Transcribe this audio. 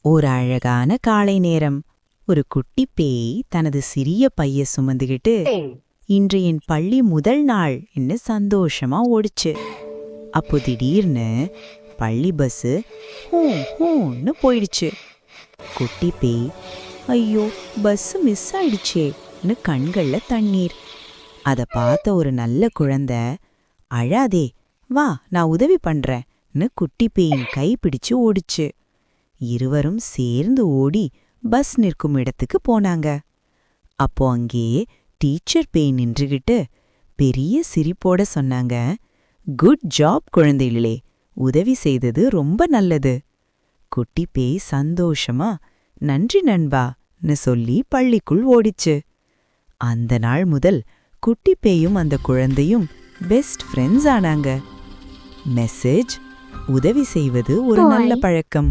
ஒரு அழகான காலை நேரம். ஒரு குட்டி பேய் தனது சிறிய பைய சுமந்துகிட்டு இன்று என் பள்ளி முதல் நாள் என்று சந்தோஷமா ஓடிச்சு. அப்போ திடீர்னு பள்ளி பஸ் ஹூ ஹூன்னு போயிடுச்சு. குட்டி பேய் ஐயோ பஸ் மிஸ் ஆயிடுச்சேன்னு கண்கள்ல தண்ணீர். அத பார்த்த ஒரு நல்ல குழந்தை அழாதே வா நான் உதவி பண்றேன்னு குட்டி பேயின் கை பிடிச்சு ஓடிச்சு. இருவரும் சேர்ந்து ஓடி பஸ் நிற்கும் இடத்துக்கு போனாங்க. அப்போ அங்கே டீச்சர் பேய் நின்றுகிட்டு பெரிய சிரிப்போட சொன்னாங்க, குட் ஜாப் குழந்தைகளே, உதவி செய்தது ரொம்ப நல்லது. குட்டி பேய் சந்தோஷமா நன்றி நண்பான்னு சொல்லி பள்ளிக்குள் ஓடிச்சு. அந்த நாள் முதல் குட்டி பேயும் அந்த குழந்தையும் பெஸ்ட் ஃப்ரெண்ட்ஸ் ஆனாங்க. மெசேஜ்: உதவி செய்வது ஒரு நல்ல பழக்கம்.